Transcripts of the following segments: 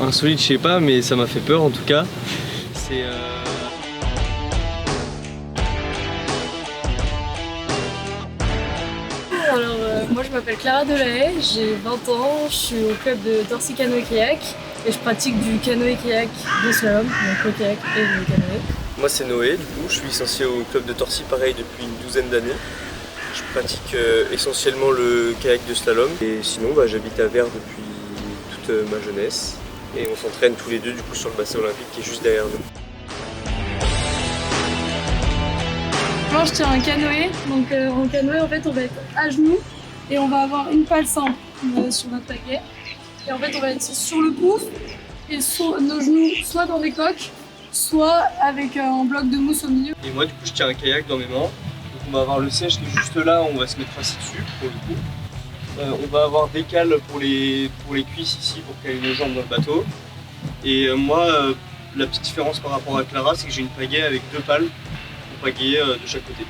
Insolite, je sais pas, mais ça m'a fait peur en tout cas. C'est Alors moi je m'appelle Clara Delahaye, j'ai 20 ans, je suis au club de Torcy Canoë-Kayak et je pratique du canoë-kayak de slalom, donc le kayak et le canoë. Moi c'est Noé, du coup je suis licencié au club de Torcy pareil depuis une douzaine d'années. Je pratique essentiellement le kayak de slalom et sinon j'habite à Vert depuis toute ma jeunesse et on s'entraîne tous les deux du coup sur le bassin olympique qui est juste derrière nous. Moi je tiens un canoë, donc en canoë en fait on va être à genoux et on va avoir une pale simple sur notre paquet. Et en fait on va être sur le pouf et nos genoux soit dans les coques, soit avec un bloc de mousse au milieu. Et moi du coup je tiens un kayak dans mes mains, donc on va avoir le siège qui est juste là, on va se mettre assis dessus pour le coup. On va avoir des cales pour les cuisses ici pour caler nos jambes dans le bateau. Et moi la petite différence par rapport à Clara c'est que j'ai une pagaie avec deux pales pour pagayer de chaque côté.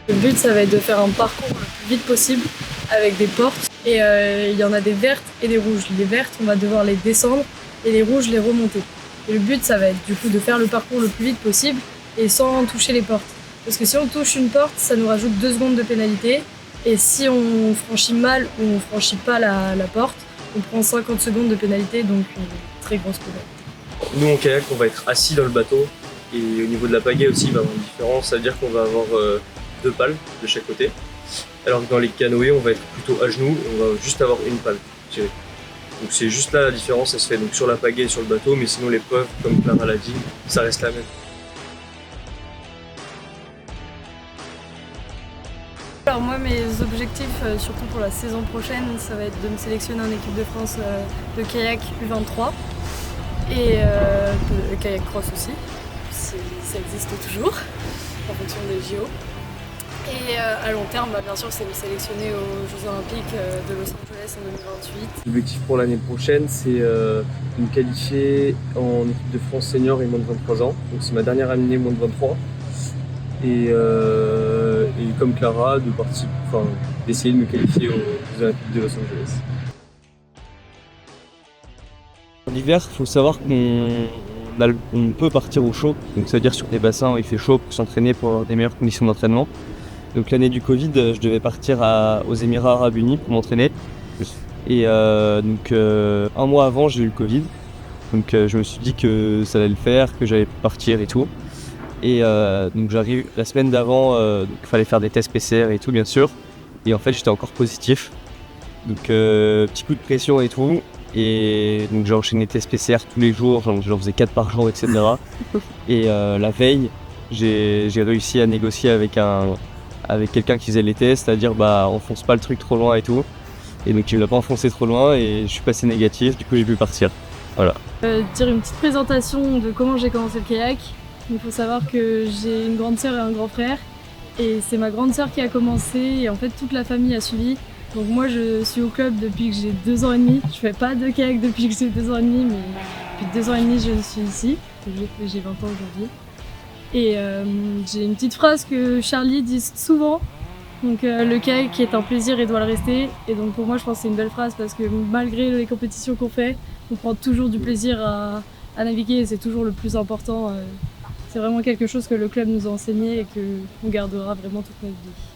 Le but ça va être de faire un parcours le plus vite possible avec des portes et il y en a des vertes et des rouges. Les vertes on va devoir les descendre et les rouges les remonter. Et le but ça va être du coup de faire le parcours le plus vite possible et sans toucher les portes. Parce que si on touche une porte ça nous rajoute 2 secondes de pénalité et si on franchit mal ou on franchit pas la porte on prend 50 secondes de pénalité, donc une très grosse pénalité. Nous en kayak on va être assis dans le bateau et au niveau de la pagaie aussi il va y avoir une différence, ça veut dire qu'on va avoir 2 pales de chaque côté. Alors que dans les canoës on va être plutôt à genoux et on va juste avoir une pale tirée. Donc c'est juste là la différence, ça se fait donc sur la pagaie et sur le bateau, mais sinon l'épreuve, comme Clara l'a dit, ça reste la même. Alors moi mes objectifs, surtout pour la saison prochaine, ça va être de me sélectionner en équipe de France de kayak U23 et de kayak cross aussi, si ça existe toujours, en fonction des JO. Et à long terme, bien sûr, c'est me sélectionner aux Jeux Olympiques de Los Angeles en 2028. L'objectif pour l'année prochaine, c'est de me qualifier en équipe de France senior et moins de 23 ans. Donc c'est ma dernière année moins de 23. Et comme Clara, d'essayer de me qualifier aux Jeux Olympiques de Los Angeles. En hiver, il faut savoir qu'on peut partir au chaud. Donc ça veut dire sur des bassins où il fait chaud pour s'entraîner pour avoir des meilleures conditions d'entraînement. Donc l'année du Covid, je devais partir aux Émirats Arabes Unis pour m'entraîner. Et donc un mois avant, j'ai eu le Covid. Donc je me suis dit que ça allait le faire, que j'allais partir et tout. Et donc j'arrive la semaine d'avant, il fallait faire des tests PCR et tout bien sûr. Et en fait j'étais encore positif. Donc petit coup de pression et tout. Et donc j'ai enchaîné tests PCR tous les jours, j'en faisais 4 par jour, etc. Et la veille, j'ai réussi à négocier avec quelqu'un qui faisait les tests, c'est-à-dire enfonce pas le truc trop loin et tout. Et donc il l'a pas enfoncé trop loin et je suis passé négatif, du coup j'ai pu partir. Voilà. Dire une petite présentation de comment j'ai commencé le kayak. Il faut savoir que j'ai une grande sœur et un grand frère et c'est ma grande sœur qui a commencé et en fait toute la famille a suivi. Donc moi je suis au club depuis que j'ai 2 ans et demi. Je fais pas de kayak depuis que j'ai 2 ans et demi, mais depuis 2 ans et demi je suis ici. J'ai 20 ans aujourd'hui. Et j'ai une petite phrase que Charlie dit souvent. Donc le kayak est un plaisir et doit le rester. Et donc pour moi je pense que c'est une belle phrase parce que malgré les compétitions qu'on fait, on prend toujours du plaisir à naviguer et c'est toujours le plus important. C'est vraiment quelque chose que le club nous a enseigné et qu'on gardera vraiment toute notre vie.